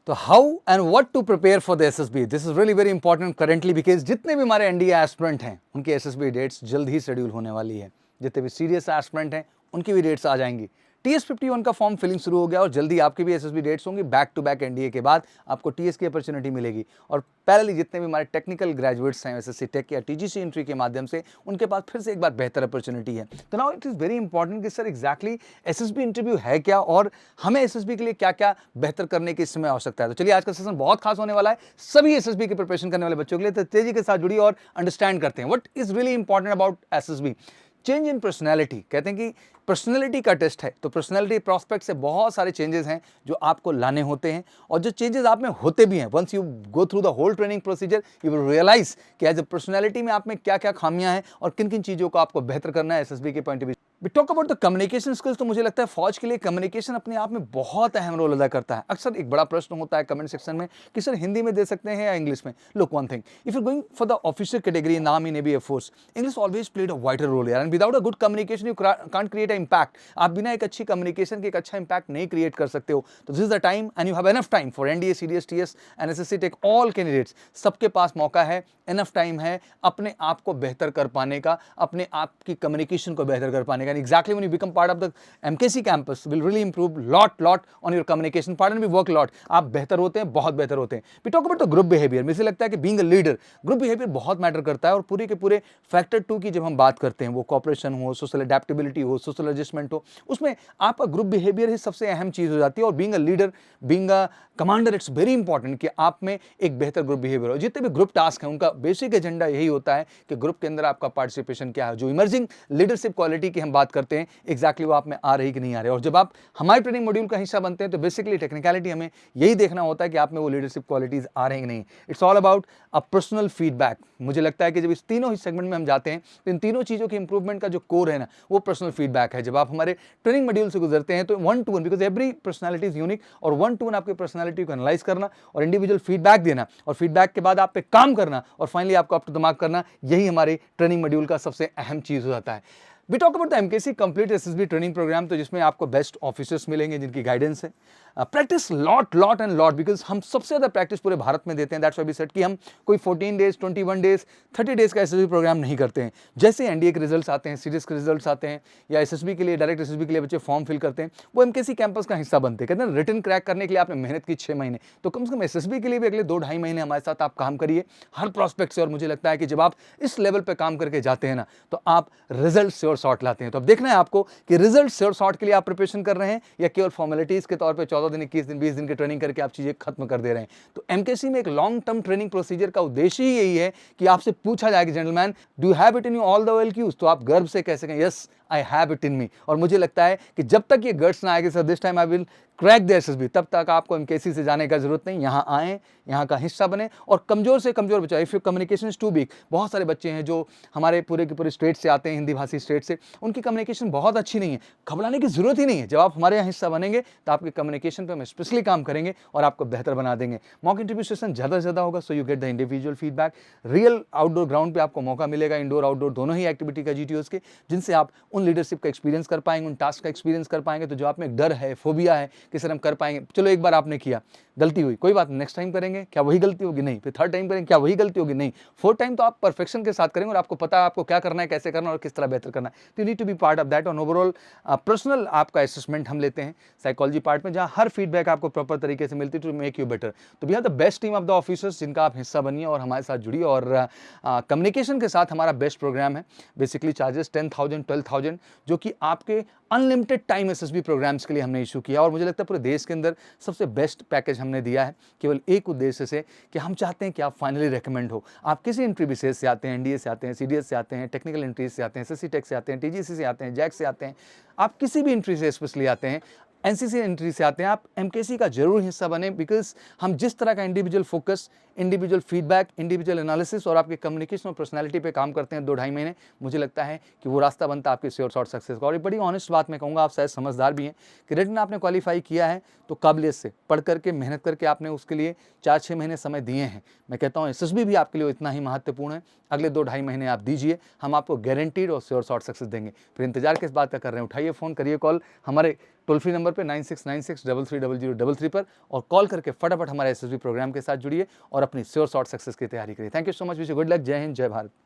तो how and what to prepare for the SSB, this is really very important currently, because जितने भी हमारे NDA aspirant हैं उनकी एसएसबी डेट्स जल्द ही शेड्यूल होने वाली है। जितने भी सीरियस एस्पिरेंट हैं उनकी भी डेट्स आ जाएंगी। TS51 का फॉर्म फिलिंग शुरू हो गया और जल्दी आपकी भी एसएसबी डेट्स होंगी। बैक टू बैक एनडीए के बाद आपको टीएस की अपॉर्चुनिटी मिलेगी। और पैरेलली जितने भी हमारे टेक्निकल ग्रेजुएट्स हैं एसएससी टेक या टीजीसी एंट्री के माध्यम से, उनके पास फिर से एक बार बेहतर अपॉर्चुनिटी है। तो now it is very important कि सर एग्जैक्टली एसएसबी इंटरव्यू है क्या और हमें एसएसबी के लिए क्या क्या बेहतर करने की इस समय आवश्यकता है। तो चलिए आज का सेशन बहुत खास होने वाला है सभी एसएसबी की प्रिपरेशन करने वाले बच्चों के लिए। तो तेजी के साथ जुड़िए और अंडरस्टैंड करते हैं what is really important about SSB. Change in personality, कहते हैं कि पर्सनैलिटी का टेस्ट है, तो पर्सनैलिटी प्रॉस्पेक्ट से बहुत सारे चेंजेस हैं जो आपको लाने होते हैं। और जो चेंजेस आप में होते भी हैं, once you go through the whole training procedure you will realise कि एज ए पर्सनैलिटी में आप में क्या क्या खामियां हैं और किन किन चीज़ों को आपको बेहतर करना है एसएसबी के point of view. We talk about the communication skills, तो मुझे लगता है फौज के लिए कम्युनिकेशन अपने आप में बहुत अहम रोल अदा करता है। अक्सर एक बड़ा प्रश्न होता है कमेंट सेक्शन में कि सर हिंदी में दे सकते हैं या इंग्लिश में। Look one thing, if you going for the officer category in army navy air force, English always played a vital role यार, and without a good communication you can't create a impact. आप बिना एक अच्छी communication के एक अच्छा impact नहीं create कर सकते हो। तो this is the time and you have enough time for NDA, CDS, TES and SSC tech, all candidates, सबके पास मौका है, एनफ टाइम है अपने आप को बेहतर कर पाने का, अपने आप की कम्युनिकेशन को बेहतर कर पाने का। Exactly when you become part of the MKC campus will really improve lot on your communication part and we work lot. आप बेहतर होते हैं, बहुत बेहतर होते हैं। We talk about the group behaviour, मुझे लगता है कि being a leader group behaviour बहुत मैटर करता है। और पूरे के पूरे फैक्टर 2 की जब हम बात करते हैं, वो कॉपरेशन हो, सोशल एडेप्टेबिलिटी हो, सोशल एडजस्टमेंट हो, उसमें आपका ग्रुप बिहेवियर ही सबसे अहम चीज हो जाती है। और being a leader, being a commander, it's very important कि आप में एक बेहतर ग्रुप बिहेवियर हो। जितने भी ग्रुप टास्क हैं उनका बेसिक एजेंडा यही होता है कि ग्रुप के अंदर आपका पार्टिसिपेशन क्या है। जो इमर्जिंग लीडरशिप क्वालिटी की हम बात करते हैं, एग्जैक्टली वो आप में आ रही कि नहीं आ रही। और जब आप हमारे ट्रेनिंग मॉड्यूल का हिस्सा बनते हैं तो बेसिकली टेक्निकलिटी हमें यही देखना होता है कि आप में वो लीडरशिप क्वालिटीज आ रही कि नहीं। It's all about a personal feedback. मुझे लगता है कि जब इस तीनों ही सेगमेंट में हम जाते हैं तो इन तीनों चीज़ों की इंप्रूवमेंट का जो कोर है ना, वो पर्सनल फीडबैक है। जब आप हमारे ट्रेनिंग मॉड्यूल से गुजरते हैं तो 1 to 1, because every personality is unique, और 1 to 1 आपकी पर्सनैलिटी को एनालाइज करना और इंडिविजुअल फीडबैक देना और फीडबैक के बाद आप पे काम करना और फाइनली आपको अप टू द मार्क करना, यही हमारे ट्रेनिंग मॉड्यूल का सबसे अहम चीज़ हो जाता है। We talk about the MKC complete SSB training programme, तो जिसमें आपको बेस्ट ऑफिसर्स मिलेंगे जिनकी गाइडेंस है। Practice lot and lot, because हम सबसे ज़्यादा प्रैक्टिस पूरे भारत में देते हैं। दैट्स व्हाई वी सेड कि हम कोई 14 डेज, 21 डेज, 30 डेज का एसएसबी प्रोग्राम नहीं करते हैं। जैसे एनडीए के रिजल्ट्स आते हैं, सीडीएस के रिजल्ट्स आते हैं, या एसएसबी के लिए, डायरेक्ट एसएसबी के लिए बच्चे फॉर्म फिल करते हैं, वो एमकेसी कैंपस का हिस्सा बनते हैं। कहते हैं रिटर्न क्रैक करने के लिए आपने मेहनत की 6 महीने, तो कम से कम एसएसबी के लिए भी अगले 2-2.5 महीने हमारे साथ आप काम करिए हर प्रॉस्पेक्ट से। और मुझे लगता है कि जब आप इस लेवल पर काम करके जाते हैं ना, तो आप रिजल्ट श्योर शॉट लाते हैं। तो अब देखना है आपको कि रिजल्ट श्योर शॉट के लिए आप प्रिपरेशन कर रहे हैं या केवल फॉर्मेलिटीज के तौर पे 14 दिन, 21 दिन, 20 दिन की ट्रेनिंग करके आप चीजें खत्म कर दे रहे हैं। तो एमकेसी में एक लॉन्ग टर्म ट्रेनिंग प्रोसीजर का उद्देश्य ही यही है कि आपसे पूछा जाए कि gentleman do you have it in you all the OLQs, तो आप गर्व से कह सकें yes I have it in me. और मुझे लगता है कि जब तक ये गट्स ना आएगी sir this time I will crack the SSB, तब तक आपको एमकेसी से जाने का जरूरत नहीं। यहाँ आएँ, यहाँ का हिस्सा बने। और कमजोर से कमजोर बच्चा, if your communication is too weak, बहुत सारे बच्चे हैं जो हमारे पूरे के पूरे स्टेट से आते हैं, हिंदी भाषी स्टेट से, उनकी कम्युनिकेशन बहुत अच्छी नहीं है। घबराने की जरूरत ही नहीं है। जब आप हमारे यहाँ हिस्सा बनेंगे तो आपके कम्युनिकेशन पर हम स्पेशली काम करेंगे और आपको बेहतर बना देंगे। मॉक इंटरव्यू सेशन ज़्यादा से ज़्यादा होगा, so you get the individual feedback. Real outdoor ground पे आपको मौका मिलेगा, इंडोर आउटडोर दोनों ही एक्टिविटी का GTOs के, जिनसे आप उन लीडरशिप का एक्सपीरियंस कर पाएंगे, उन टास्क का एक्सपीरियंस कर पाएंगे। तो जो आप में एक डर है, फोबिया है कि सर हम कर पाएंगे, चलो एक बार आपने किया, गलती हुई, कोई बात नहीं, नेक्स्ट टाइम करेंगे, क्या वही गलती होगी? नहीं। फिर 3rd टाइम करेंगे, क्या वही गलती होगी? नहीं। 4th टाइम तो आप परफेक्शन के साथ करेंगे और आपको पता है आपको क्या करना है, कैसे करना है और किस तरह बेहतर करना है। तो you need to be part of that. और ओवरऑल पर्सनल आपका असेसमेंट हम लेते हैं साइकोलॉजी पार्ट में, जहां हर फीडबैक आपको प्रॉपर तरीके से मिलती है टू मेक यू बेटर। तो we have the best team of the officers जिनका आप हिस्सा बनिए और हमारे साथ जुड़िए। और कम्युनिकेशन के साथ हमारा बेस्ट प्रोग्राम है। बेसिकली चार्जेस 10,000, 12,000, जो कि आपके अनलिमिटेड टाइम एसएसबी प्रोग्राम्स के लिए हमने इशू किया। और मुझे लगता है पूरे देश के अंदर सबसे बेस्ट पैकेज हमने दिया है, केवल एक उद्देश्य से कि हम चाहते हैं कि आप फाइनली रेकमेंड हो। आप किसी एंट्री विशेष से आते हैं, एनडीए से आते हैं, सीडीएस से आते हैं, टेक्निकल एंट्रीज से आते हैं, एसएससी टेक से आते हैं, टीजीसी से आते हैं, जैक से आते हैं, आप किसी भी एंट्री से स्पेशली आते हैं, एनसीसी एंट्री से आते हैं, आप एमकेसी का जरूर हिस्सा बने। बिकॉज हम जिस तरह का individual focus, individual feedback, individual analysis और आपके कम्युनिकेशन और पर्सनालिटी पे काम करते हैं 2-2.5 महीने, मुझे लगता है कि वो रास्ता बनता है आपके श्योर शॉर्ट सक्सेस का। और एक बड़ी ऑनेस्ट बात मैं कहूँगा, आप शायद समझदार भी हैं कि रिटन आपने क्वालिफाई किया है तो काबिलियत से पढ़ करके, मेहनत करके आपने उसके लिए 4-6 महीने समय दिए हैं। मैं कहता हूँ एसएसबी भी आपके लिए इतना ही महत्वपूर्ण है। अगले 2-2.5 महीने आप दीजिए, हम आपको गारंटीड और श्योर शॉर्ट सक्सेस देंगे। फिर इंतजार किस बात का कर रहे हैं? उठाइए फ़ोन, करिए कॉल। हमारे टोल फ्री नंबर पे 9696330033 पर, और कॉल करके फटाफट हमारे SSB प्रोग्राम के साथ जुड़िए और अपनी श्योर शॉर्ट सक्सेस की तैयारी करिए। Thank you so much, wish you good luck. जय हिंद, जय भारत।